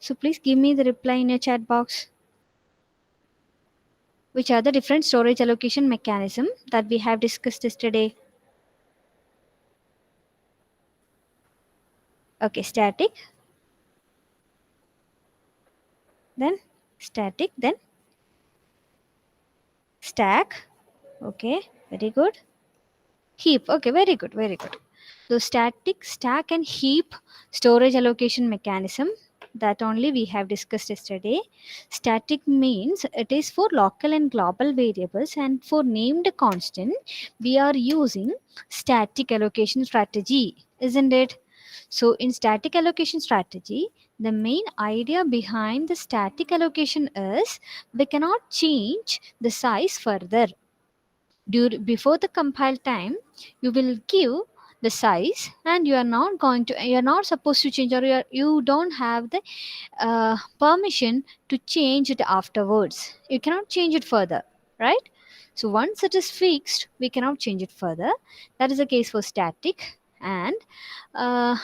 So please give me the reply in your chat box. Which are the different storage allocation mechanism that we have discussed yesterday? Okay, static, then static, then stack. Okay, very good. Heap. Okay, very good, very good. So static, stack, and heap storage allocation mechanism that only we have discussed yesterday. Static means it is for local and global variables, and for named constant we are using static allocation strategy, isn't it? So in static allocation strategy, the main idea behind the static allocation is we cannot change the size further. Before the compile time, you will give the size, and you are not supposed to change, or you don't have the permission to change it afterwards. You cannot change it further, right? So once it is fixed, we cannot change it further. That is the case for static. And uh,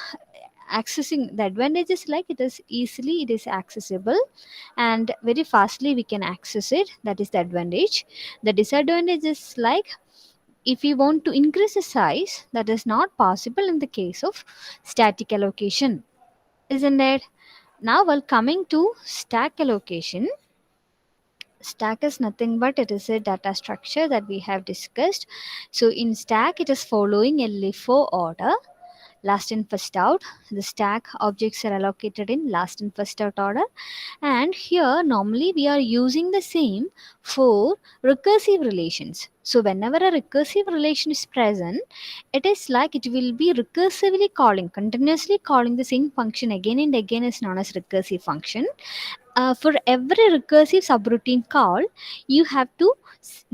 accessing the advantages, like it is accessible and very fastly we can access it. That is the advantage. The disadvantage is like, if we want to increase the size, that is not possible in the case of static allocation, isn't it? Now, while coming to stack allocation, stack is nothing but it is a data structure that we have discussed. So in stack, it is following a LIFO order, last in first out. The stack objects are allocated in last in first out order, and here normally we are using the same for recursive relations. So whenever a recursive relation is present, it is like it will be recursively calling, continuously calling the same function again and again, is known as recursive function. For every recursive subroutine call, you have to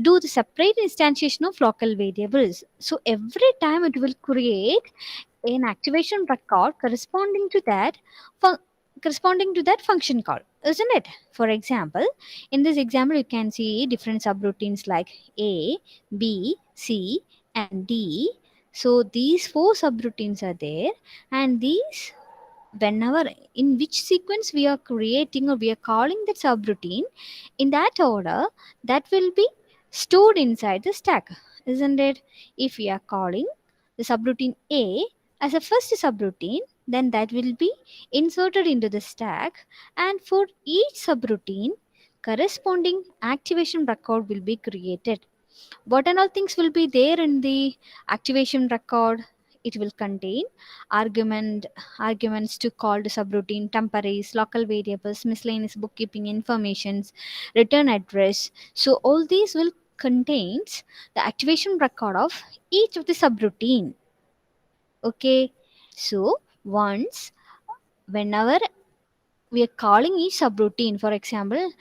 do the separate instantiation of local variables. So every time it will create an activation record fu- corresponding to that function call, isn't it? For example, in this example you can see different subroutines like A, B, C, and D. So these four subroutines are there, and these, whenever, in which sequence we are creating or we are calling that subroutine, in that order, that will be stored inside the stack, isn't it? If we are calling the subroutine A as a first subroutine, then that will be inserted into the stack, and for each subroutine, corresponding activation record will be created. What and all things will be there in the activation record? It will contain argument arguments to called subroutine, temporaries, local variables, miscellaneous bookkeeping informations, return address. So all these will contains the activation record of each of the subroutine. Okay. So once, whenever we are calling each subroutine, for example,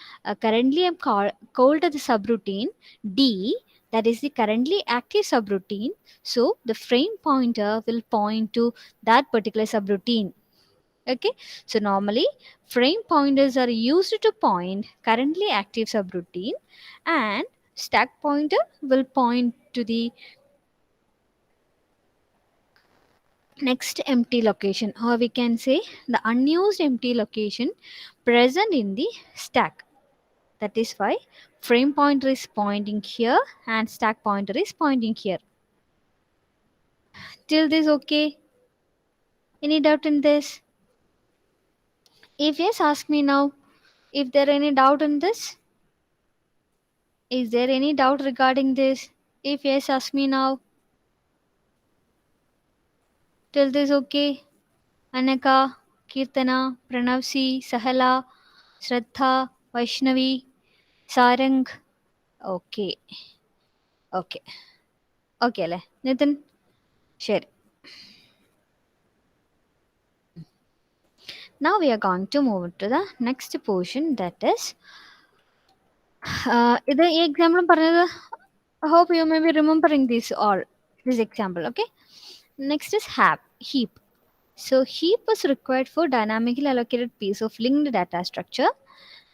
currently I'm called the subroutine D, that is the currently active subroutine. So the frame pointer will point to that particular subroutine. Okay, so normally frame pointers are used to point currently active subroutine, and stack pointer will point to the next empty location, or we can say the unused empty location present in the stack. That is why frame pointer is pointing here and stack pointer is pointing here. Till this okay? Any doubt in this? If yes, ask me now. If there any doubt in this? Is there any doubt regarding this? If yes, ask me now. Till this okay? Anaka, Kirtana, Pranavsi, Sahala, Shraddha, Vaishnavi, Sarang. Okay. Okay. Okay, le. Nitin, share. Now we are going to move to the next portion, that is ഇത് ഈ എക്സാമ്പിളും പറഞ്ഞത്, hope you may be remembering this example. Okay, next is heap. So heap is required for dynamically allocated piece of linked data structure.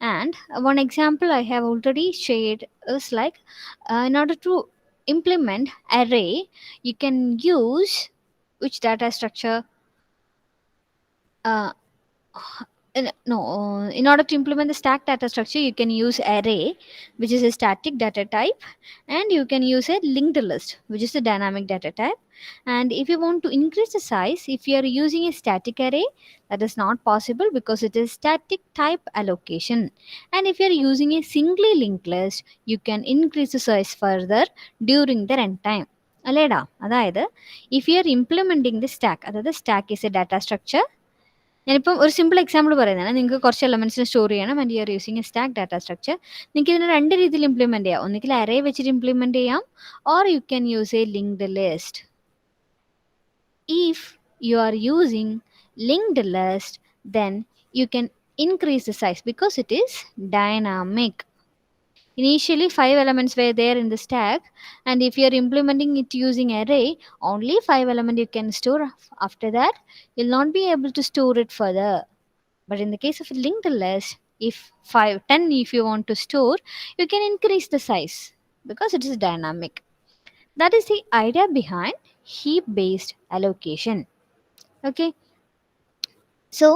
And one example I have already shared is like, in order to implement array, you can use which data structure? uh, In order to implement the stack data structure, you can use array, which is a static data type, and you can use a linked list, which is a dynamic data type. And if you want to increase the size, if you are using a static array, that is not possible because it is static type allocation. And if you are using a singly linked list, you can increase the size further during the runtime. അല്ലേടാ അതായത് if you are implementing the stack, അതായത് stack is a data structure. ഞാനിപ്പം ഒരു simple example പറയുന്നതാണ്. നിങ്ങൾക്ക് കുറച്ച് എലമെന്റ്സിനെ store ചെയ്യണം and you are using a stack data structure. നിങ്ങൾക്ക് ഇതിനെ രണ്ട് രീതിയിൽ ഇംപ്ലിമെന്റ് ചെയ്യാം. ഒന്നുകിൽ അറേ വെച്ചിട്ട് ഇംപ്ലിമെന്റ് ചെയ്യാം, or you can use A linked list. If you are using linked list, then you can increase the size because it is dynamic. Initially 5 elements were there in the stack, and if you are implementing it using array, only 5 elements you can store. After that, you'll not be able to store it further. But in the case of a linked list, if 5 10 if you want to store, you can increase the size because it is dynamic. That is the idea behind heap based allocation. Okay, so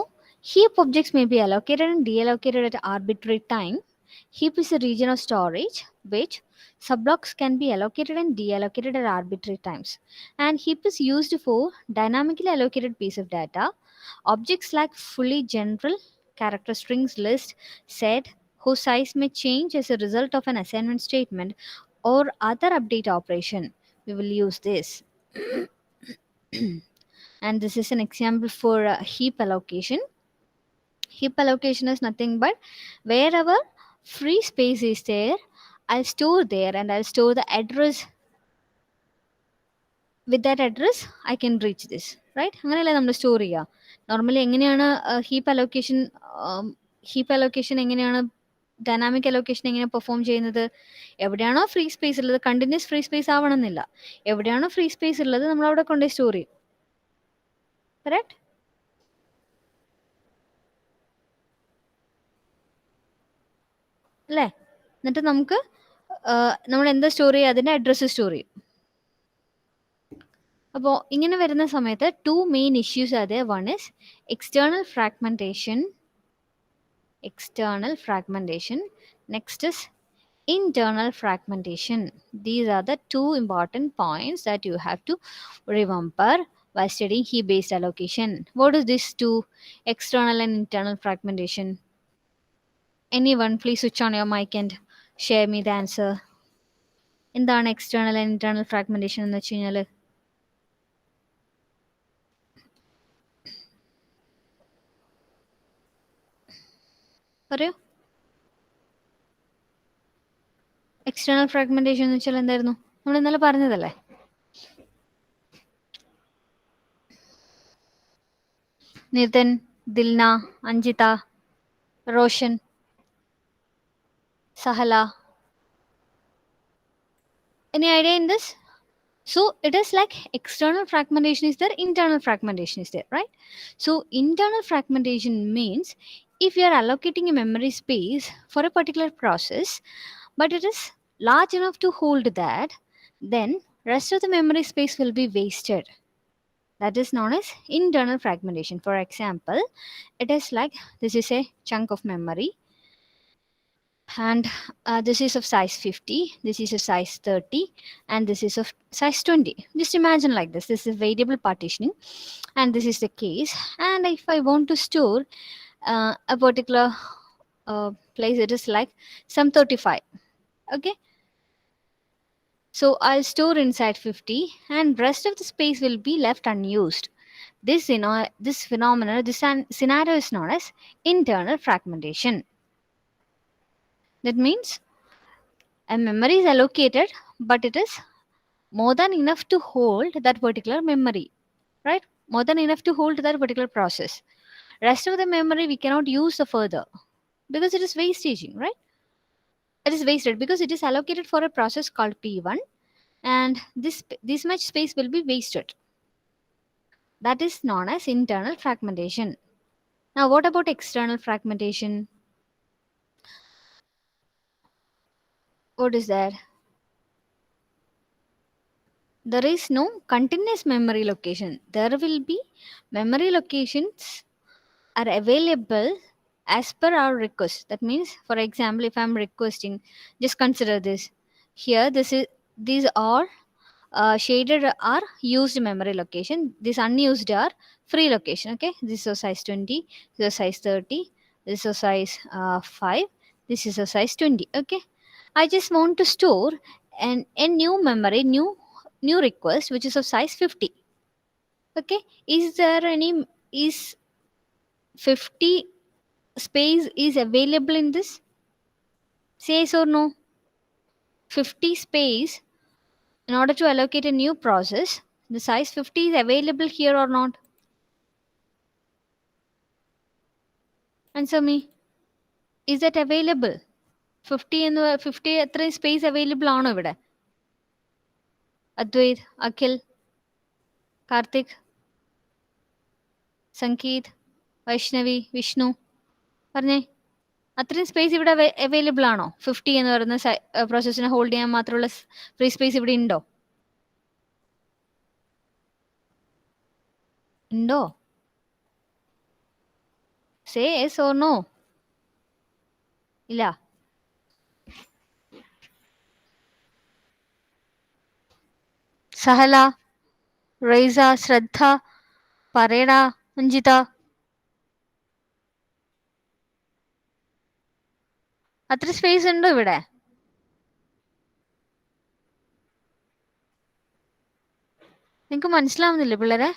heap objects may be allocated and deallocated at arbitrary time. Heap is a region of storage which subblocks can be allocated and deallocated at arbitrary times. And heap is used for dynamically allocated piece of data. Objects like fully general character strings list set whose size may change as a result of an assignment statement or other update operation. We will use this. And this is an example for heap allocation. Heap allocation is nothing but wherever free space is there, I'll store there and I'll store the address. With that address, I can reach this. Right? അങ്ങനെയല്ലേ നമ്മൾ store ചെയ്യുക. Normally എങ്ങനെയാണ് heap allocation എങ്ങനെയാണ് dynamic allocation എങ്ങനെ perform ചെയ്യുന്നത്? എവിടെയാണോ free space ഉള്ളത്, continuous free space ആവണമെന്നില്ല, എവിടെയാണോ ഫ്രീ സ്പേസ് ഉള്ളത് നമ്മൾ അവിടെ കൊണ്ടുപോയി സ്റ്റോർ ചെയ്യും. കറക്റ്റ്? അല്ലേ? എന്നിട്ട് നമുക്ക് നമ്മൾ എന്താ സ്റ്റോർ ചെയ്യുക? അതിൻ്റെ അഡ്രസ്സ് സ്റ്റോർ ചെയ്യും. അപ്പോൾ ഇങ്ങനെ വരുന്ന സമയത്ത് two main issues are there. One is external fragmentation. Next is internal fragmentation. These are the two important points that you have to remember while studying heap based allocation. What is this two, external and internal fragmentation? Anyone please switch on your mic and share me the answer. എന്താണ് external and internal fragmentation എന്ന് വെച്ച് കഴിഞ്ഞാൽ? പറയൂ. External fragmentation എന്ന് വെച്ചാൽ എന്തായിരുന്നു? നമ്മൾ ഇന്നലെ പറഞ്ഞതല്ലേ? Nitin, Dilna, Anjitha, Roshan, Sahala. Any idea in this? So it is like external fragmentation is there, internal fragmentation is there, right? So internal fragmentation means if you are allocating a memory space for a particular process, but it is large enough to hold that, then rest of the memory space will be wasted. That is known as internal fragmentation. For example, it is like this is a chunk of memory, and this is of size 50, this is of size 30, and this is of size 20. Just imagine like this. This is variable partitioning, and this is the case. And if I want to store a particular place, it is like some 35. Okay, so I'll store inside 50 and rest of the space will be left unused. This phenomenon, this scenario is known as internal fragmentation. That means a memory is allocated, but it is more than enough to hold that particular memory, right? More than enough to hold that particular process. Rest of the memory we cannot use the further because it is wastaging, right? It is wasted because it is allocated for a process called P1, and this much space will be wasted. That is known as internal fragmentation. Now what about external fragmentation? What is that? There is no continuous memory location. There will be memory locations are available as per our request. That means, for example, if I'm requesting, just consider this. Here, these are shaded are used memory location. These unused are free location. Okay, this is size 20, this is size 30, this is size 5, this is a size 20. Okay, I just want to store a new memory, new request, which is of size 50. Okay, is there any, is 50 space is available in this? Say yes or no. 50 space in order to allocate a new process, the size 50 is available here or not? Answer me. Is that available? 50 എന്ന് 50 അത്രയും space available ആണോ ഇവിടെ? അദ്വൈത്, അഖിൽ, കാർത്തിക്, സംഗീത്, വൈഷ്ണവി, വിഷ്ണു, പറഞ്ഞേ, അത്രയും space ഇവിടെ available ആണോ? 50 എന്ന് പറയുന്ന പ്രോസസ്സിനെ ഹോൾഡ് ചെയ്യാൻ മാത്രമുള്ള ഫ്രീ സ്പേസ് ഇവിടെ ഉണ്ടോ? ഉണ്ടോ? Say yes or no. ഇല്ല. സഹല, റൈസ, ശ്രദ്ധ, പറയടാ, അഞ്ജിത. അത്ര സ്പേസ് ഉണ്ടോ ഇവിടെ? നിങ്ങൾക്ക് മനസ്സിലാവുന്നില്ലേ പിള്ളേരെ?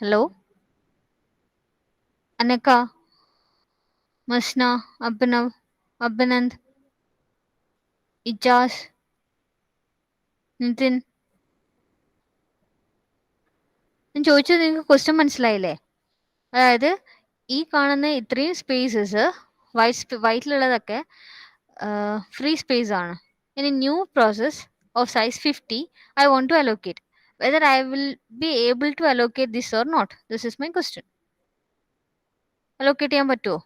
ഹലോ, അനക്ക, മസ്ന, അഭിനവ്, അഭിനന്ദ്, ഇജാസ്, നിതിൻ. ഞാൻ ചോദിച്ചത് നിങ്ങൾക്ക് ക്വസ്റ്റ്യൻ മനസ്സിലായില്ലേ? അതായത് ഈ കാണുന്ന ഇത്രയും സ്പേസസ് വൈറ്റിലുള്ളതൊക്കെ ഫ്രീ സ്പേസ് ആണ്. ഇനി new process of size 50 I want to allocate. Whether I will be able to allocate this or not? This is my question. Allocate ചെയ്യാൻ പറ്റുമോ?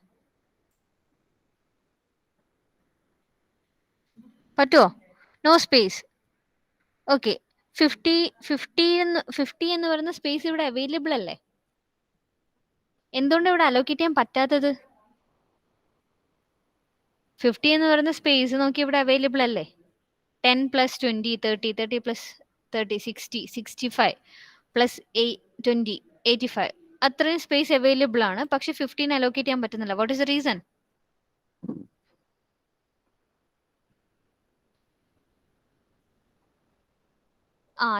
പറ്റുമോ? No space. ഓക്കെ, 50 എന്ന് പറയുന്ന സ്പേസ് ഇവിടെ അവൈലബിൾ അല്ലേ? എന്തുകൊണ്ട് ഇവിടെ അലോക്കേറ്റ് ചെയ്യാൻ പറ്റാത്തത്? 50 എന്ന് പറയുന്ന സ്പേസ് നോക്കി ഇവിടെ അവൈലബിൾ അല്ലേ? 10 പ്ലസ് 20 30, 30 പ്ലസ് 30 60, 65 പ്ലസ് 20 85, അത്രയും സ്പേസ് അവൈലബിൾ ആണ്. പക്ഷെ 15 അലോക്കേറ്റ് ചെയ്യാൻ പറ്റുന്നില്ല. What is the reason?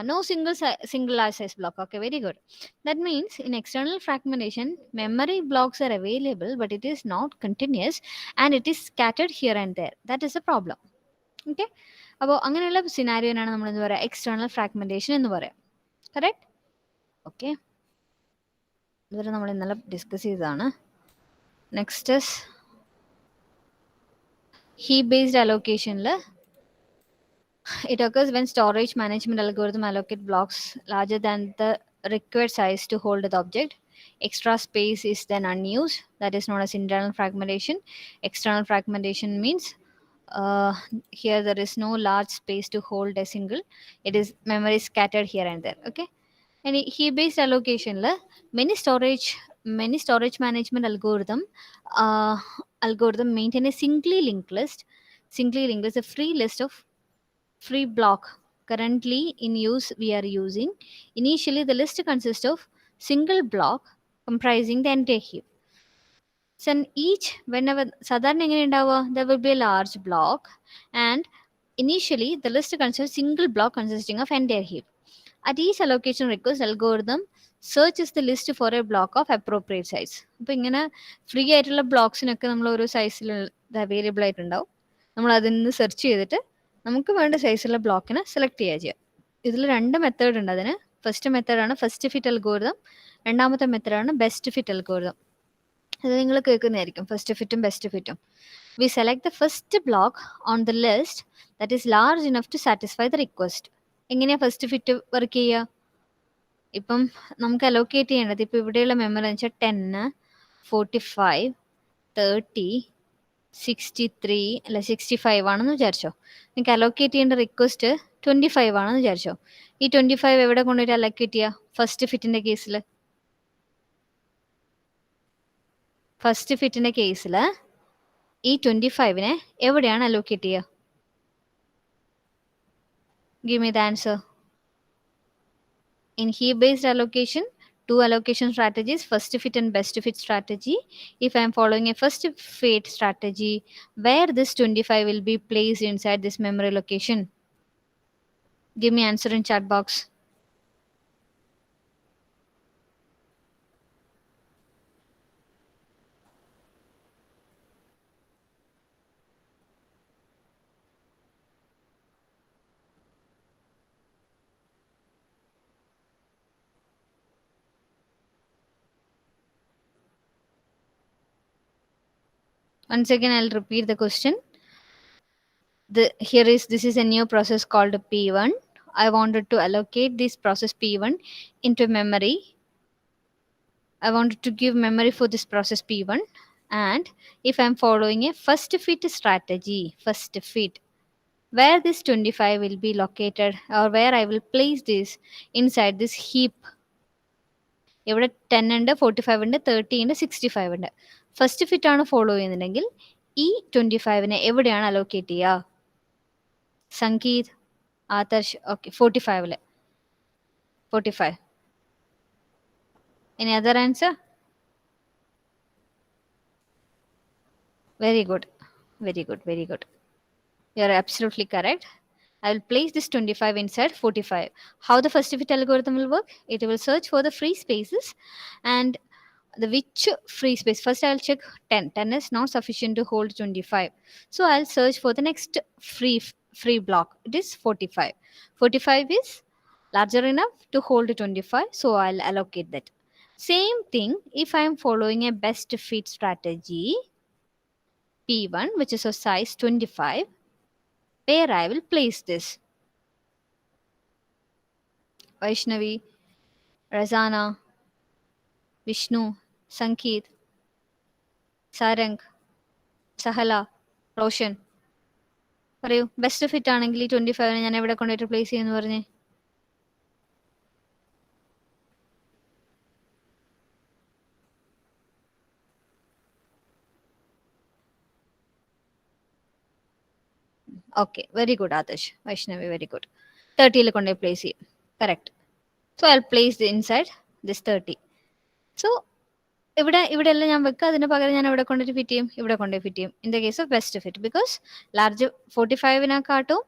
No single large size block. Okay, very good. That means in external fragmentation, memory blocks are available, but it is not continuous and it is scattered here and there. That is a problem. Okay, അപ്പോൾ അങ്ങനെയുള്ള സിനാരിയോനാണ് നമ്മൾ എന്താ പറയുക, external fragmentation എന്ന് പറയാം. Correct? Okay, ഇതുവരെ നമ്മൾ ഇന്നലെ ഡിസ്കസ് ചെയ്തതാണ്. നെക്സ്റ്റ് ഹീപ്പ് ബേസ്ഡ് അലോക്കേഷനിൽ it occurs when storage management algorithm allocate blocks larger than the required size to hold the object. Extra space is then unused. That is known as internal fragmentation. External fragmentation means here there is no large space to hold a single. It is memory scattered here and there. Okay. And heap based allocation la many storage management algorithm maintain a singly linked list. Singly linked is a free list of free block currently in use we are using. Initially the list consists of single block comprising the entire heap. So each, whenever sadharana engane undava, there will be a large block, and initially the list consists single block consisting of entire heap. At each allocation request, algorithm searches the list for a block of appropriate size. അപ്പോൾ ഇങ്ങനെ free ആയിട്ടുള്ള ബ്ലോക്സിനൊക്കെ നമ്മൾ ഒരു സൈസിൽ available ആയിട്ടുണ്ടാവും. നമ്മൾ അതിൽ നിന്ന് സെർച്ച് ചെയ്തിട്ട് നമുക്ക് വേണ്ട സൈസുള്ള ബ്ലോക്കിനെ സെലക്ട് ചെയ്യുക. ഇതിൽ 2 മെത്തേഡ് ഉണ്ട്. അതിന് ഫസ്റ്റ് മെത്തേഡാണ് ഫസ്റ്റ് ഫിറ്റ് അൽഗോരിതം, രണ്ടാമത്തെ മെത്തേഡാണ് ബെസ്റ്റ് ഫിറ്റ് അൽഗോരിതം. അത് നിങ്ങൾ കേൾക്കുന്നതായിരിക്കും, ഫസ്റ്റ് ഫിറ്റും ബെസ്റ്റ് ഫിറ്റും. We select the first block on the list that is large enough to satisfy the request. എങ്ങനെയാണ് ഫസ്റ്റ് ഫിറ്റ് വർക്ക് ചെയ്യുക? ഇപ്പം നമുക്ക് അലോക്കേറ്റ് ചെയ്യേണ്ടത്, ഇപ്പം ഇവിടെയുള്ള മെമ്മറി എന്ന് വെച്ചാൽ 10, 45 30 63 അല്ല 65 ആണെന്ന് വിചാരിച്ചോ. നിങ്ങൾക്ക് അലോക്കേറ്റ് ചെയ്യേണ്ട റിക്വസ്റ്റ് 25 ആണെന്ന് വിചാരിച്ചോ. ഈ 25 എവിടെ കൊണ്ടുപോയിട്ട് അലോക്കേറ്റ് ചെയ്യുക? ഫസ്റ്റ് ഫിറ്റിന്റെ കേസിൽ ഈ 25നെ എവിടെയാണ് അലോക്കേറ്റ് ചെയ്യുക? Give me the answer. In heap based allocation, two allocation strategies, first fit and best fit strategy. If I am following a first fit strategy, where this 25 will be placed inside this memory location? Give me answer in chat box. Once again, I'll repeat the question. This is a new process called P1. I wanted to allocate this process P1 into memory. I wanted to give memory for this process P1. And if I'm following a first fit strategy, where this 25 will be located, or where I will place this inside this heap. ഇവിടെ 10 ഉണ്ട്, 45 ഉണ്ട്, 30 ഉണ്ട്, 65 ഉണ്ട്. First fit ആണ് follow ചെയ്യുന്നുണ്ടെങ്കിൽ ഈ 25നെ എവിടെയാണ് allocate ചെയ്യുക? Sangeeth, Adarsh, okay 45. Any other answer? Very good. You're absolutely correct. I will place this 25 inside 45. How the first fit algorithm will work? It will search for the free spaces, and the which free space. First I'll check 10. 10 is not sufficient to hold 25. So I'll search for the next free block. It is 45. 45 is larger enough to hold 25. So I'll allocate that. Same thing if I am following a best fit strategy P1, which is of size 25, where I will place this. Vaishnavi, Razana, Vishnu, Sankeet, Sarang, Sahala, Roshan. പറയൂ, best fit ആണെങ്കിൽ 25 ഞാൻ എവിടെ കൊണ്ടുപോയിട്ട് place ചെയ്യുന്നു പറഞ്ഞേ? Okay, very good Adarsh. Vaishnavi, very good. 30 കൊണ്ടുപോയി place ചെയ്യും. Correct. So I place inside this 30. So ഇവിടെ എല്ലാം ഞാൻ വെക്കുക, അതിന് പകരം ഞാൻ എവിടെ കൊണ്ടുപോയി ഫിറ്റ് ചെയ്യും? ഇവിടെ കൊണ്ടുപോയി ഫിറ്റ് ചെയ്യും. In the case of best fit, because large 45-നെക്കാട്ടും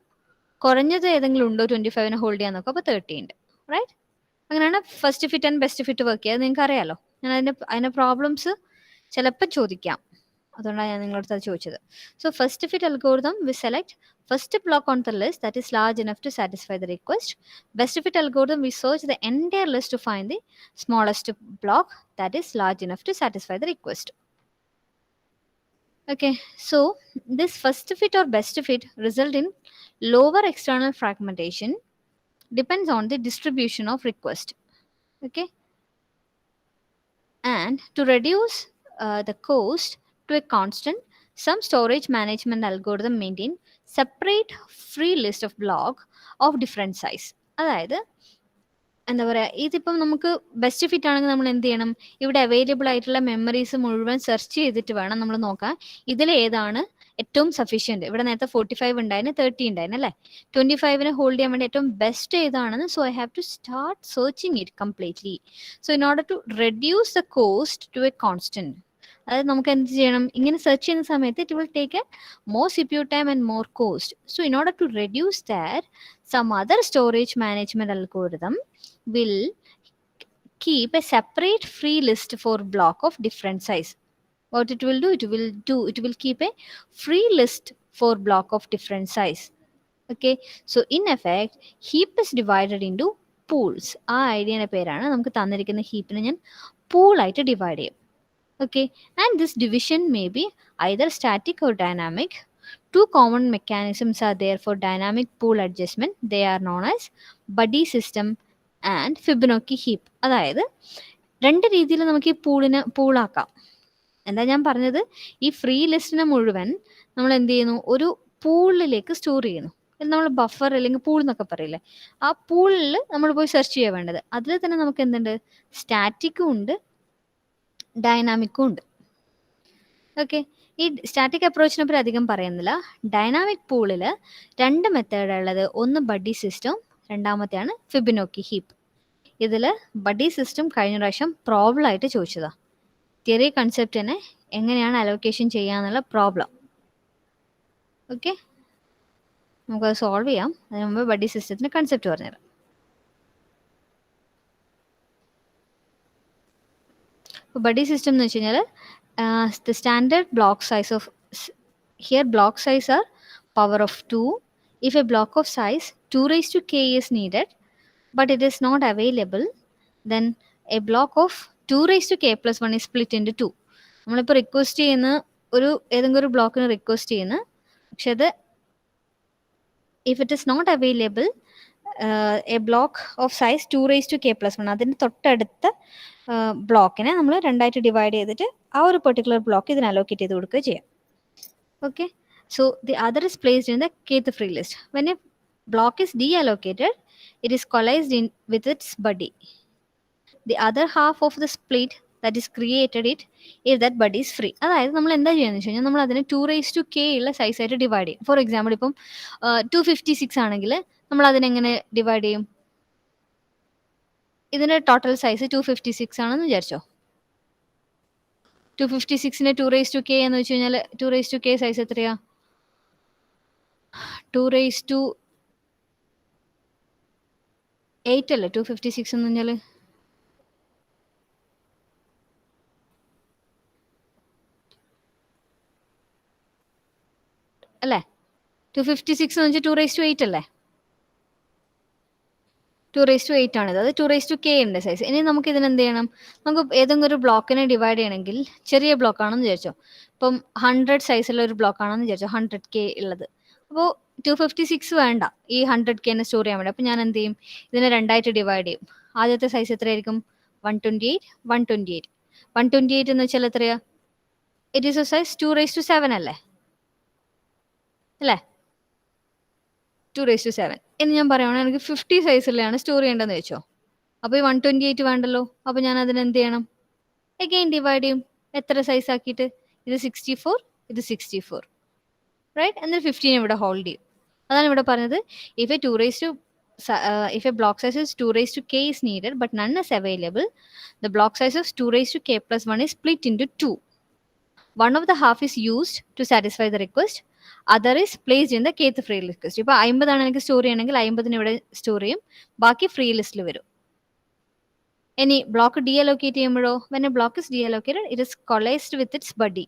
കുറഞ്ഞത് ഏതെങ്കിലും ഉണ്ടോ 25നെ ഹോൾഡ് ചെയ്യാൻ നോക്കുക. അപ്പോൾ 30 ഉണ്ട്, റൈറ്റ്? അങ്ങനെയാണ് first fit and best fit work ചെയ്യുക. നിങ്ങൾക്ക് അറിയാലോ. ഞാൻ അതിന്റെ പ്രോബ്ലംസ് ചിലപ്പോൾ ചോദിക്കാം, അതുകൊണ്ടാണ് ഞാൻ നിങ്ങളുടെ അടുത്ത് ചോദിച്ചത്. So first fit algorithm we select first block on the list that is large enough to satisfy the request. Best fit algorithm, we search the entire list to find the smallest block that is large enough to satisfy the request. Okay, so this first fit or best fit result in lower external fragmentation depends on the distribution of request. Okay, and to reduce the cost to a constant, some storage management algorithm maintain separate free list of block of different size. അതായത് എന്താ പറയുക, ഇതിപ്പം നമുക്ക് best fit ആണെങ്കിൽ നമ്മൾ എന്ത് ചെയ്യണം? ഇവിടെ അവൈലബിൾ ആയിട്ടുള്ള മെമ്മറീസ് മുഴുവൻ സെർച്ച് ചെയ്തിട്ട് വേണം നമ്മൾ നോക്കാൻ ഇതിൽ ഏതാണ് ഏറ്റവും സഫീഷ്യന്റ്. ഇവിടെ നേരത്തെ 45 ഉണ്ടായിരുന്നു, 30 ഉണ്ടായിരുന്നു അല്ലേ? 25നെ ഹോൾഡ് ചെയ്യാൻ വേണ്ടി ഏറ്റവും ബെസ്റ്റ് ഏതാണെന്ന്. So I have to start searching it completely. So in order to reduce the cost to a constant, അതായത് നമുക്ക് എന്ത് ചെയ്യണം? ഇങ്ങനെ സെർച്ച് ചെയ്യുന്ന സമയത്ത് it will take a more CPU time and more cost. So in order to reduce that, some other storage management algorithm will keep a separate free list for block of different size. What it will do? It will keep a free list for block of different size. Okay, so in effect heap is divided into pools. ആ ഐഡിയയുടെ പേരാണ് നമുക്ക് തന്നിരിക്കുന്ന ഹീപ്പിനെ ഞാൻ pool ആയിട്ട് divide ചെയ്യും. Okay, and this division may be either static or dynamic. Two common mechanisms are there for dynamic pool adjustment. They are known as buddy system and Fibonacci heap. അതായത് രണ്ട് രീതിയിൽ നമുക്ക് ഈ പൂളാക്കാം. എന്താ ഞാൻ പറഞ്ഞത്, ഈ ഫ്രീ ലിസ്റ്റിനെ മുഴുവൻ നമ്മൾ എന്ത് ചെയ്യുന്നു, ഒരു പൂളിലേക്ക് സ്റ്റോർ ചെയ്യുന്നു. നമ്മൾ ബഫർ അല്ലെങ്കിൽ പൂൾ എന്നൊക്കെ പറയില്ലേ, ആ പൂളിൽ നമ്മൾ പോയി സെർച്ച് ചെയ്യാൻ വേണ്ടത്. അതിൽ തന്നെ നമുക്ക് എന്തുണ്ട്, സ്റ്റാറ്റിക്കും ഉണ്ട് ഡൈനാമിക്കും ഉണ്ട്. ഓക്കെ, ഈ സ്റ്റാറ്റിക് അപ്രോച്ചിനെ പറ്റി അധികം പറയുന്നില്ല. ഡൈനാമിക് പൂളിൽ 2 മെത്തേഡ് ഉള്ളത്. ഒന്ന് ബഡി സിസ്റ്റം, രണ്ടാമത്തെയാണ് ഫിബിനോക്കി ഹീപ്പ്. ഇതിൽ ബഡി സിസ്റ്റം കഴിഞ്ഞ പ്രാവശ്യം പ്രോബ്ലം ആയിട്ട് ചോദിച്ചതാ. തിയറി കൺസെപ്റ്റിനെ എങ്ങനെയാണ് അലോക്കേഷൻ ചെയ്യാന്നുള്ള പ്രോബ്ലം. ഓക്കെ, നമുക്കത് സോൾവ് ചെയ്യാം. അതിന് മുമ്പ് ബഡി സിസ്റ്റത്തിന്റെ കൺസെപ്റ്റ് പറഞ്ഞുതരാം. ബഡി സിസ്റ്റം എന്ന് വെച്ച് കഴിഞ്ഞാൽ the standard block size of here block size are power of 2. If a block of size 2 raised to k is needed but it is not available, then a block of 2 raised to k plus 1 is split into 2. നമ്മളിപ്പോൾ request ചെയ്യുന്ന ഏതെങ്കിലും ഒരു ബ്ലോക്കിന് request ചെയ്യുന്ന, പക്ഷെ അത് if it is not available a block of size 2 raised to k plus 1, അതിൻ്റെ തൊട്ടടുത്ത ബ്ലോക്കിനെ നമ്മൾ 2ആയിട്ട് ഡിവൈഡ് ചെയ്തിട്ട് ആ ഒരു പെർട്ടിക്കുലർ ബ്ലോക്ക് ഇതിന് അലോക്കേറ്റ് ചെയ്ത് കൊടുക്കുക ചെയ്യാം. Okay, so the other is placed in the kth free list. When a block is deallocated, it is coalesced in with its buddy. The other half of the split that is created it if that buddy is free. അതായത് നമ്മൾ എന്താ ചെയ്യുന്നത് വെച്ച് കഴിഞ്ഞാൽ, നമ്മൾ അതിനെ 2 raised to k ഉള്ള സൈസായിട്ട് divide ചെയ്യും. ഫോർ എക്സാമ്പിൾ ഇപ്പം 256 ആണെങ്കിൽ നമ്മൾ അതിനെങ്ങനെ ഡിവൈഡ് ചെയ്യും? ഇതിന്റെ ടോട്ടൽ സൈസ് 256 ആണെന്ന് വിചാരിച്ചോ. 256നെ 2 raised to k എന്ന് വെച്ച് കഴിഞ്ഞാൽ 2 raised to k സൈസ് എത്രയാ? 2 raised to 8 അല്ലേ 256 എന്ന് പറഞ്ഞാൽ? അല്ലേ? 256 എന്ന് വെച്ചാൽ 2 raised to 8 അല്ലേ? 2 raised to 8 ആണിത്. അത് 2 raised to k ഉണ്ട് സൈസ്. ഇനി നമുക്ക് ഇതിന് എന്ത് ചെയ്യണം? നമുക്ക് ഏതെങ്കിലും ഒരു ബ്ലോക്കിനെ ഡിവൈഡ് ചെയ്യണമെങ്കിൽ, ചെറിയ ബ്ലോക്ക് ആണെന്ന് വിചാരിച്ചോ, ഇപ്പം 100 സൈസുള്ള ഒരു ബ്ലോക്ക് ആണെന്ന് വിചാരിച്ചോ, 100k ഉള്ളത്. അപ്പോൾ 256 വേണ്ട ഈ 100k സ്റ്റോർ ചെയ്യാൻ വേണ്ടി. അപ്പോൾ ഞാൻ എന്ത് ചെയ്യും? ഇതിനെ 2ആയിട്ട് ഡിവൈഡ് ചെയ്യും. ആദ്യത്തെ സൈസ് എത്രയായിരിക്കും? 128 128. 128 എന്ന് വെച്ചാൽ എത്രയാ? It is A size 2 raised to 7 അല്ലേ? 2 raised to 7. ഇനി ഞാൻ പറയുകയാണെങ്കിൽ എനിക്ക് 50 സൈസിലാണ് സ്റ്റോർ ചെയ്യേണ്ടതെന്ന് വെച്ചോ. അപ്പോൾ ഈ 128 വേണ്ടല്ലോ. അപ്പോൾ ഞാൻ അതിന് എന്ത് ചെയ്യണം? അഗെയിൻ ഡിവൈഡ് ചെയ്യും. എത്ര സൈസ് ആക്കിയിട്ട്? ഇത് 64, ഇത് 64, റൈറ്റ്? എന്നിട്ട് 15 ഇവിടെ ഹോൾഡ് ചെയ്യും. അതാണ് ഇവിടെ പറഞ്ഞത്. If A block size is 2 raised to k is needed but none is available, the block size of 2 raised to k plus 1 is split into 2. One of the half is used to satisfy the request, other is placed in the kth free list. ഇപ്പോൾ 50 ആണ് എനിക്ക് store ചെയ്യണമെങ്കിൽ 50 ഇവിടെ store ചെയ്യും, ബാക്കി free ലിസ്റ്റിൽ വരും. ഇനി ബ്ലോക്ക് ഡീഅലോക്കേറ്റ് ചെയ്യുമ്പോഴോ, when a block is deallocated it is coalesced with its buddy.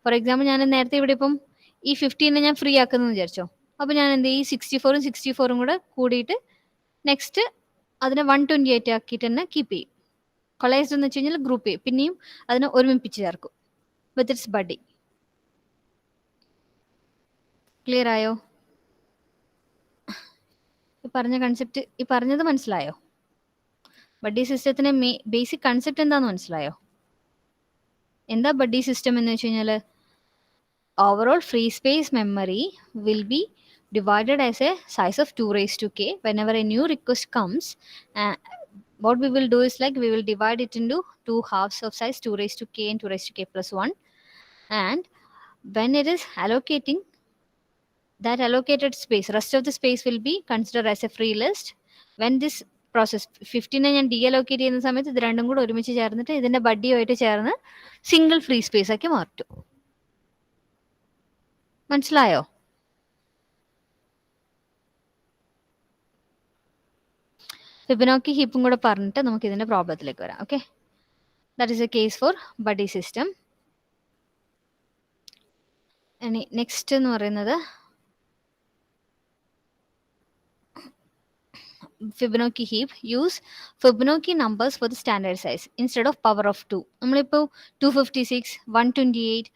For example ഞാൻ നേരത്തെ ഇവിടെ ഇപ്പം ഈ 15 ഞാൻ ഫ്രീ ആക്കുന്നു വിചാരിച്ചോ. അപ്പോൾ ഞാൻ എന്ത് ചെയ്യും? 64ഉം 64ഉം കൂടെ കൂടിയിട്ട് നെക്സ്റ്റ് അതിനെ 128 ആക്കിയിട്ട് തന്നെ കീപ്പ് ചെയ്യും. കൊളൈസ്ഡ് എന്ന് വെച്ച് കഴിഞ്ഞാൽ ഗ്രൂപ്പ് ചെയ്യും, പിന്നെയും അതിനെ ഒരുമിപ്പിച്ച് ചേർക്കും വിത്ത് ഇറ്റ്സ് ബഡി. ക്ലിയർ ആയോ? ഈ പറഞ്ഞ കൺസെപ്റ്റ്, ഈ പറഞ്ഞത് മനസ്സിലായോ? ബഡി സിസ്റ്റത്തിന് ബേസിക് കൺസെപ്റ്റ് എന്താന്ന് മനസ്സിലായോ? എന്താ ബഡി സിസ്റ്റം എന്ന് വെച്ച് കഴിഞ്ഞാൽ, overall free space memory will be divided as a size of 2 raised to k. Whenever a new request comes, what we will do is like we will divide it into 2 halves of size 2 raised to k and 2 raised to k plus 1. And when it is allocating that allocated space, rest of the space will be considered as a free list. When this process 15 ഞാൻ ഡീഅലോക്കേറ്റ് ചെയ്യുന്ന സമയത്ത് ഇത് രണ്ടും കൂടെ ഒരുമിച്ച് ചേർന്നിട്ട് ഇതിന്റെ ബഡിയുമായിട്ട് ചേർന്ന് സിംഗിൾ ഫ്രീ സ്പേസ് ആക്കി മാറ്റും. മനസ്സിലായോ? ഫിബൊനാച്ചി ഹീപ്പും കൂടെ പറഞ്ഞിട്ട് നമുക്ക് ഇതിന്റെ പ്രോബ്ലത്തിലേക്ക് വരാം. Okay, that is a case for buddy system. ഇനി നെക്സ്റ്റ് എന്ന് പറയുന്നത് Fibonacci heap. Use Fibonacci numbers for the standard size instead of power of 2. നമ്മളിപ്പോൾ 256, 128,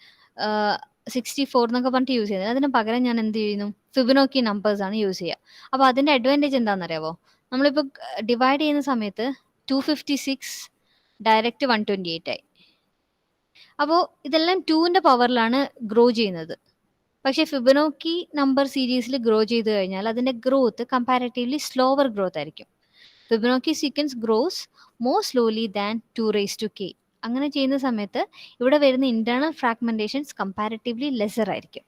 64 എന്നൊക്കെ പറഞ്ഞിട്ട് യൂസ് ചെയ്യുന്നത്. അതിന് പകരം ഞാൻ എന്ത് ചെയ്യുന്നു? ഫിബൊനാച്ചി നമ്പേഴ്സ് ആണ് യൂസ് ചെയ്യുക. അപ്പോൾ അതിന്റെ അഡ്വാൻറ്റേജ് എന്താണെന്നറിയാവോ? നമ്മളിപ്പോൾ ഡിവൈഡ് ചെയ്യുന്ന സമയത്ത് 256 ഡയറക്റ്റ് 128 ആയി. അപ്പോൾ ഇതെല്ലാം 2ന്റെ പവറിലാണ് ഗ്രോ ചെയ്യുന്നത്. പക്ഷേ ഫിബൊനാച്ചി നമ്പർ സീരീസിൽ ഗ്രോ ചെയ്ത് കഴിഞ്ഞാൽ അതിൻ്റെ ഗ്രോത്ത് കമ്പാരിറ്റീവ്ലി സ്ലോവർ ഗ്രോത്ത് ആയിരിക്കും. Fibonacci sequence gross more slowly than 2k. അങ്ങനെ ചെയ്യുന്ന സമയത്ത് ഇവിടെ വരുന്ന ഇന്റേണൽ ഫ്രാഗ്മെന്റേഷൻസ് കമ്പാരിറ്റീവ്ലി ലെസർ ആയിരിക്കും.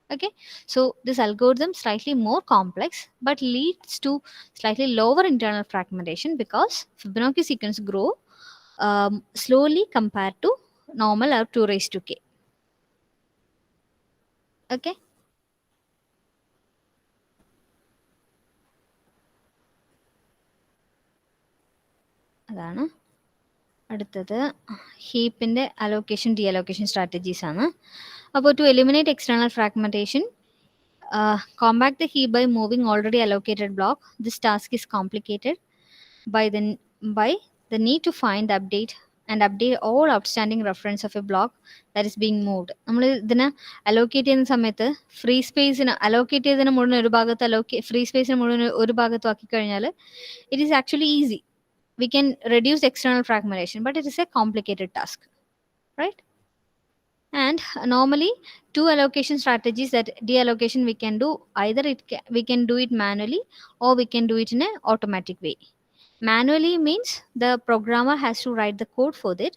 Okay, so this algorithm slightly more complex but leads to slightly lower internal fragmentation because Fibonacci sequence grow slowly compared to normal or 2 raised to k. Okay, അതാണ് അടുത്തത് ഹീപ്പിൻ്റെ allocation ഡീഅലോക്കേഷൻ strategies ആണ്. അപ്പോൾ to eliminate external fragmentation, compact the heap by moving already allocated block. This task is complicated by the need to find, update all outstanding reference of a block that is being moved. നമ്മൾ ഇതിനെ allocate ചെയ്യുന്ന സമയത്ത് free സ്പേസിന് allocate ചെയ്തതിന് മുഴുവൻ ഒരു ഭാഗത്ത് free സ്പേസിന് മുഴുവൻ ഒരു ഭാഗത്ത് ആക്കി കഴിഞ്ഞാൽ it is actually easy. We can reduce external fragmentation, but it is a complicated task, right? And normally 2 allocation strategies, that deallocation we can do either we can do it manually or we can do it in an automatic way. Manually means the programmer has to write the code for that.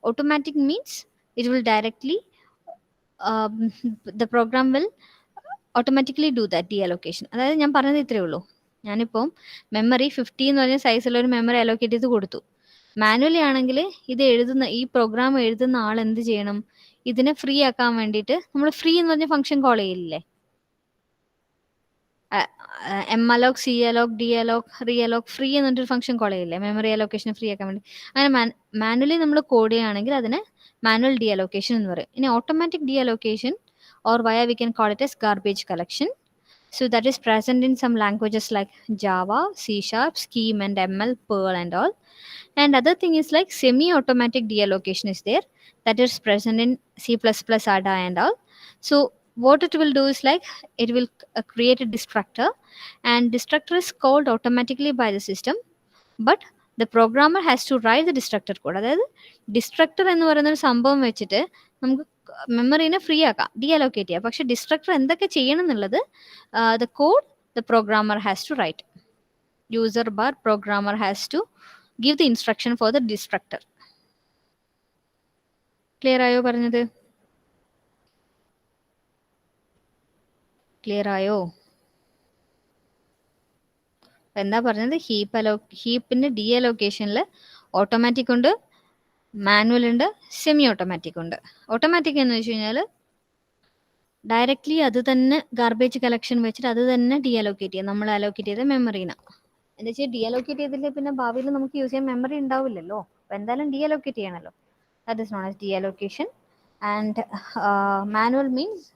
Automatic means it will directly the program will automatically do that deallocation. അതായത് ഞാൻ പറഞ്ഞത് ഇത്രയേ ഉള്ളൂ. ഞാനിപ്പം memory 50 എന്ന് പറഞ്ഞ സൈസിലൊരു memory allocate ചെയ്ത് കൊടുത്തു. മാനുവലി ആണെങ്കിൽ ഇത് എഴുതുന്ന ഈ പ്രോഗ്രാം എഴുതുന്ന ആൾ എന്ത് ചെയ്യണം, ഇതിനെ ഫ്രീ ആക്കാൻ വേണ്ടിയിട്ട് നമ്മൾ ഫ്രീ എന്ന് പറഞ്ഞ ഫംഗ്ഷൻ കോൾ ചെയ്യില്ലേ, malloc, C Alok, D Alok, re Alok, free എന്ന് പറഞ്ഞൊരു ഫംഗ്ഷൻ കോൾ ചെയ്യില്ലേ മെമ്മറി അലോക്കേഷൻ ഫ്രീ ആക്കാൻ വേണ്ടി. അങ്ങനെ മാനുവലി നമ്മൾ കോഡ് ചെയ്യുകയാണെങ്കിൽ അതിനെ മാനുവൽ ഡി അലോക്കേഷൻ എന്ന് പറയും. ഇനി ഓട്ടോമാറ്റിക് ഡി അലോക്കേഷൻ ഓർ വയ we can call it S garbage collection. So that is present in some languages like Java, C#, Scheme and ML, Perl and all. And other thing is like semi-automatic deallocation is there, that is present in C++, ADA and all. So what it will do is like it will create a destructor, and destructor is called automatically by the system, but the programmer has to write the destructor code. അതായത് ഡിസ്ട്രക്ടർ എന്ന് പറയുന്ന ഒരു സംഭവം വെച്ചിട്ട് നമുക്ക് മെമ്മറീനെ free ആക്കാം, ഡീഅലോക്കേറ്റ് ചെയ്യാം. പക്ഷെ ഡിസ്ട്രക്ടർ എന്തൊക്കെ ചെയ്യണം എന്നുള്ളത് the code the programmer has to write. User bar programmer has to give the instruction for the destructor. Clear ആയോ പറഞ്ഞത്? ക്ലിയർ ആയോ? എന്താ പറഞ്ഞത്? ഹീപ്പിന്റെ ഡീഅലോക്കേഷനിൽ ഓട്ടോമാറ്റിക് ഉണ്ട്, മാനുവൽ ഉണ്ട്, സെമി ഓട്ടോമാറ്റിക് ഉണ്ട്. ഓട്ടോമാറ്റിക് എന്ന് വെച്ച് കഴിഞ്ഞാൽ ഡയറക്റ്റ്ലി അത് തന്നെ ഗാർബേജ് കളക്ഷൻ വെച്ചിട്ട് അത് തന്നെ ഡീഅലോക്കേറ്റ് ചെയ്യാം, നമ്മൾ അലോക്കേറ്റ് ചെയ്ത മെമ്മറീനെ. എന്താ വെച്ചാൽ ഡീഅലോക്കേറ്റ് ചെയ്തില്ലേ പിന്നെ ഭാവിയിൽ നമുക്ക് യൂസ് ചെയ്യാൻ മെമ്മറി ഉണ്ടാവില്ലല്ലോ, അപ്പോൾ എന്തായാലും ഡീഅലോക്കേറ്റ് ചെയ്യണമല്ലോ. That is known as deallocation. And manual means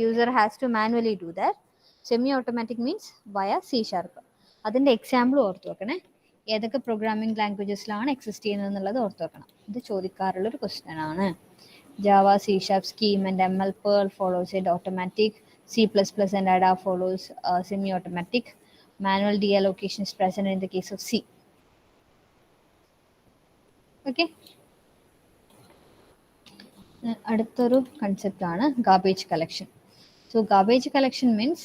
user has to manually do that. Semi automatic means via C#. അതിൻ്റെ എക്സാമ്പിൾ ഓർത്ത് വെക്കണേ, ഏതൊക്കെ പ്രോഗ്രാമിംഗ് ലാംഗ്വേജസിലാണ് എക്സിസ്റ്റ് ചെയ്യുന്നത് എന്നുള്ളത് ഓർത്ത് വെക്കണം. ഇത് ചോദിക്കാറുള്ളൊരു ക്വസ്റ്റ്യൻ ആണ്. Java, C#, Scheme and ML, Perl follows it automatic. C++ and ADA follows semi-automatic. Manual deallocation is present in the case of C. Okay. അടുത്തൊരു കൺസെപ്റ്റ് ആണ് garbage collection. So garbage collection means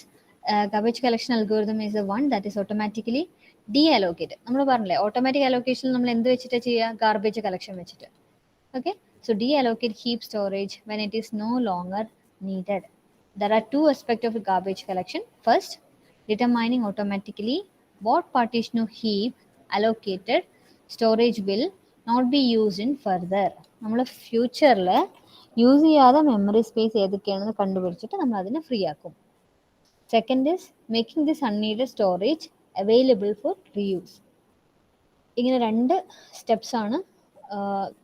garbage collection algorithm is the one that is automatically deallocated. നമ്മൾ പറഞ്ഞില്ലേ automatic allocation നമ്മൾ എന്ത് വെച്ചിട്ട് ചെയ്യുക? Garbage collection വെച്ചിട്ട്. Okay, so deallocate heap storage when it is no longer needed. There are 2 aspects of garbage collection. First, determining automatically what partition of heap allocated storage will not be used in further. നമ്മൾ ഫ്യൂച്ചറിൽ use ചെയ്യാതെ memory space ഏതൊക്കെയാണെന്ന് കണ്ടുപിടിച്ചിട്ട് നമ്മൾ അതിനെ free ആക്കും. Second is making this unneeded storage available for reuse. ഇങ്ങനെ 2 steps ആണ്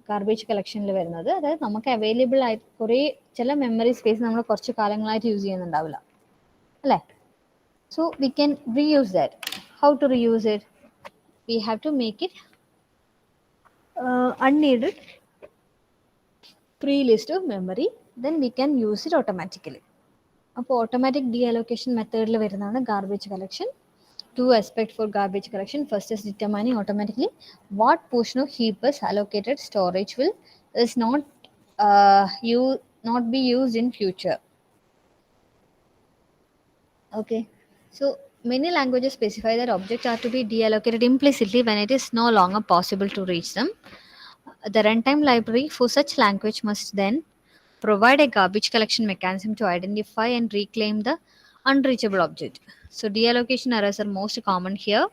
ഗാർബേജ് കളക്ഷനിൽ വരുന്നത്. അതായത് നമുക്ക് അവൈലബിൾ ആയി കുറേ ചില മെമ്മറി സ്പേസ് നമ്മൾ കുറച്ച് കാലങ്ങളായിട്ട് യൂസ് ചെയ്യുന്നുണ്ടാവില്ല അല്ലേ. So we can reuse that. How to reuse it? We have to make it unneeded free list of memory, then we can use it automatically. അപ്പോൾ ഓട്ടോമാറ്റിക് ഡീഅലോക്കേഷൻ മെത്തേഡിൽ വരുന്നതാണ് garbage collection. 2 aspects for garbage collection. First is determining automatically what portion of heap is allocated storage will is not you not be used in future. Okay, so many languages specify that objects are to be deallocated implicitly when it is no longer possible to reach them. The runtime library for such language must then provide a garbage collection mechanism to identify and reclaim the unreachable object. So deallocation errors are most common here.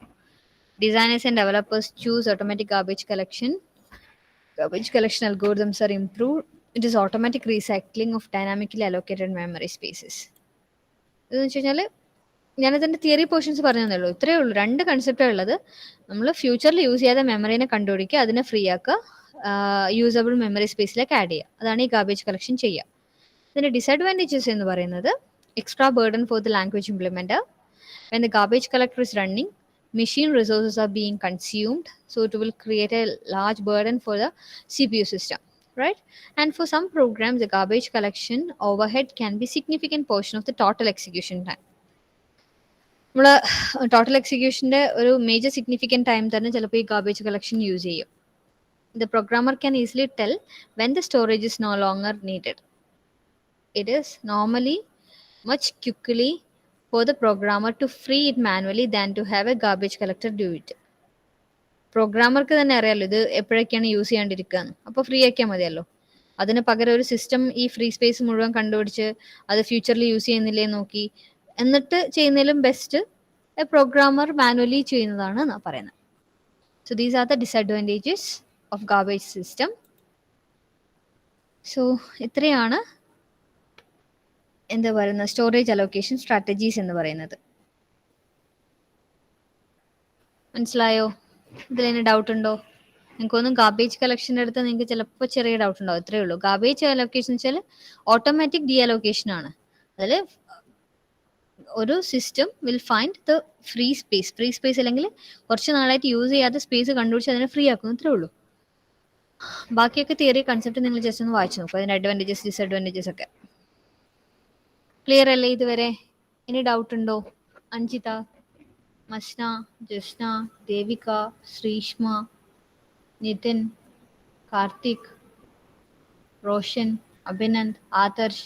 Designers and developers choose automatic garbage collection. Garbage collection algorithms are improved. It is automatic recycling of dynamically allocated memory spaces. ഇതെന്ന് വെച്ച് കഴിഞ്ഞാൽ ഞാനതിൻ്റെ theory portions പറഞ്ഞു തന്നുള്ളൂ. ഇത്രയേ ഉള്ളൂ. രണ്ട് കൺസെപ്റ്റാണ് ഉള്ളത്. നമ്മൾ ഫ്യൂച്ചറിൽ യൂസ് ചെയ്യാതെ മെമ്മറീനെ കണ്ടുപിടിക്കുക, അതിനെ ഫ്രീ ആക്കുക, യൂസബിൾ മെമ്മറി സ്പേസിലേക്ക് ആഡ് ചെയ്യുക. അതാണ് ഈ ഗാർബേജ് കളക്ഷൻ ചെയ്യുക. ഇതിൻ്റെ ഡിസഡ്വാൻറ്റേജസ് എന്ന് പറയുന്നത് extra burden for the language implementer. When the garbage collector is running, machine resources are being consumed, so it will create a large burden for the CPU system, right? And for some programs, the garbage collection overhead can be significant portion of the total execution time. നമ്മൾ total എക്സിക്യൂഷൻ്റെ ഒരു major significant time തന്നെ ചിലപ്പോൾ ഈ garbage collection use ചെയ്യും. The programmer can easily tell when the storage is no longer needed. It is normally much quickly for the programmer to free it manually than to have a garbage collector do it. പ്രോഗ്രാമർക്ക് തന്നെ അറിയാമല്ലോ ഇത് എപ്പോഴൊക്കെയാണ് use ചെയ്യാണ്ടിരിക്കുകയെന്ന്. അപ്പോൾ free ആക്കിയാൽ മതിയല്ലോ. അതിന് പകരം ഒരു system ഈ ഫ്രീ സ്പേസ് മുഴുവൻ കണ്ടുപിടിച്ച് അത് ഫ്യൂച്ചറിൽ യൂസ് ചെയ്യുന്നില്ലേ നോക്കി എന്നിട്ട് ചെയ്യുന്നതിലും ബെസ്റ്റ് എ പ്രോഗ്രാമർ മാനുവലി ചെയ്യുന്നതാണ് എന്നാണ് പറയുന്നത്. So these are the disadvantages of garbage system. So ഇത്രയാണ് എന്താ പറയുന്നത് സ്റ്റോറേജ് അലോക്കേഷൻ സ്ട്രാറ്റജീസ് എന്ന് പറയുന്നത്. മനസ്സിലായോ? ഇതിലെന്നെ ഡൗട്ട് ഉണ്ടോ? നിങ്ങൾക്കൊന്നും ഗാർബേജ് കളക്ഷൻ്റെ അടുത്ത് നിങ്ങൾക്ക് ചിലപ്പോൾ ചെറിയ ഡൗട്ട് ഉണ്ടാവും. ഇത്രയേ ഉള്ളൂ. ഗാർബേജ് അലോക്കേഷൻ വെച്ചാൽ ഓട്ടോമാറ്റിക് ഡി അലോക്കേഷൻ ആണ്. അതിൽ ഒരു system will find the free space. Free space അല്ലെങ്കിൽ കുറച്ച് നാളായിട്ട് യൂസ് ചെയ്യാത്ത സ്പേസ് കണ്ടുപിടിച്ച് അതിനെ ഫ്രീ ആക്കുന്നു. ഇത്രേ ഉള്ളൂ. ബാക്കിയൊക്കെ തിയറി കൺസെപ്റ്റ് നിങ്ങൾ ജസ്റ്റ് ഒന്ന് വായിച്ചു നോക്കും. അതിൻ്റെ അഡ്വാൻറ്റേജസ് ഡിസഡ്വാൻറ്റേജസ് ഒക്കെ ക്ലിയർ അല്ലേ ഇതുവരെ? ഇനി ഡൗട്ട് ഉണ്ടോ? അഞ്ജിത, മസ്ന, ജസ്ന, ദേവിക, ശ്രീഷ്മ, നിതിൻ, കാർത്തിക്, റോഷൻ, അഭിനന്ദ്, ആദർശ്,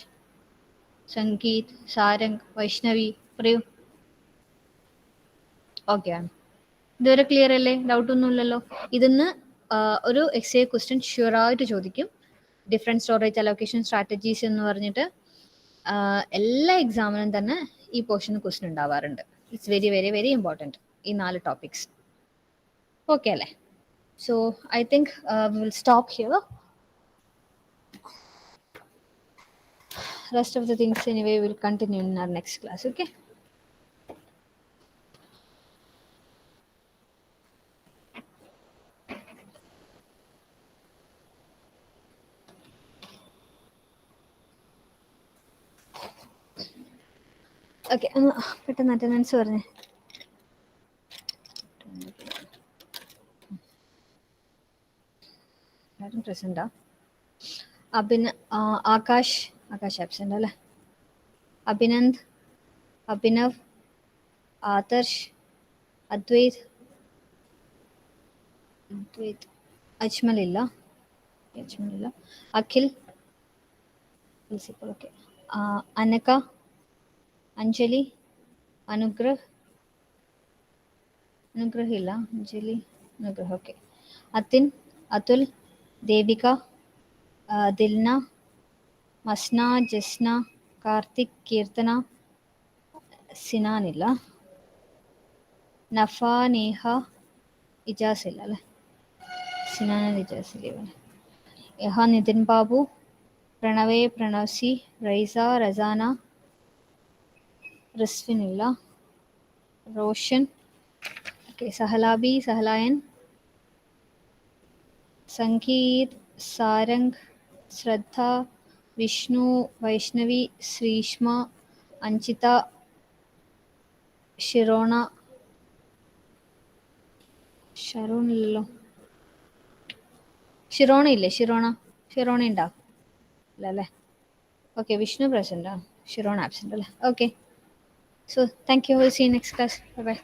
സംഗീത്, സാരംഗ്, വൈഷ്ണവി, പറയൂ. ഓക്കെ ആണ്. ഇതുവരെ ക്ലിയർ അല്ലേ? ഡൗട്ടൊന്നുമില്ലല്ലോ. ഇതിന്ന് ഒരു എക്സേ ക്വസ്റ്റ്യൻ ഷുവറായിട്ട് ചോദിക്കും. ഡിഫറെൻറ്റ് സ്റ്റോറേജ് അലോക്കേഷൻ സ്ട്രാറ്റജീസ് എന്ന് പറഞ്ഞിട്ട് എല്ലാ എക്സാമിനും തന്നെ ഈ പോർഷന് ക്വസ്റ്റ്യൻ ഉണ്ടാവാറുണ്ട്. It's very very very important ഈ 4 ടോപ്പിക്സ്. ഓക്കെ അല്ലേ? So I think we will stop here. Rest of the things anyway will continue in our next class. Okay. Okay. പെട്ടെന്ന് attendance പറഞ്ഞേ. എല്ലാവരും പ്രസന്റാ? ആകാശ് ആബ്സെന്റ് അല്ലേ? അഭിനന്ദ്, അഭിനവ്, ആദർശ്, അദ്വൈത്, അജ്മലില്ല, അഖിൽ, ഓക്കെ, അനക, അഞ്ജലി, അനുഗ്രഹ് ഇല്ല, Anjali, Anugrah, okay, അത്തിൻ, Atul, Devika, Dilna, മസ്ന, Jasna, Karthik, Keerthana, സിനാനില്ല, നഫ, Neha, Ijaz ഇല്ല അല്ലേ? സിനാൻ ഇജാസ് ഇല്ല. യഹ, നിതിൻ ബാബു, പ്രണവേ, പ്രണവ്സി, റൈസ, റസാന, റിസ്വിൻ ഇല്ല, റോഷൻ, ഓക്കെ, സഹലാബി, സഹലായൻ, സംഗീത്, സാരംഗ്, ശ്രദ്ധ, വിഷ്ണു, വൈഷ്ണവി, ശ്രീഷ്മ, അഞ്ജിത, ഷിറോണ, ഷറൂൺ ഇല്ലല്ലോ, ഷിറോണ ഇല്ലേ? ഷിറോണ ഉണ്ടോ? ഇല്ല അല്ലേ? ഓക്കെ, വിഷ്ണു പ്രസൻറ്റാ, ഷിറോണ ആബ്സെൻ്റ് അല്ലേ? Okay, so thank you. Will see you next class. Bye by.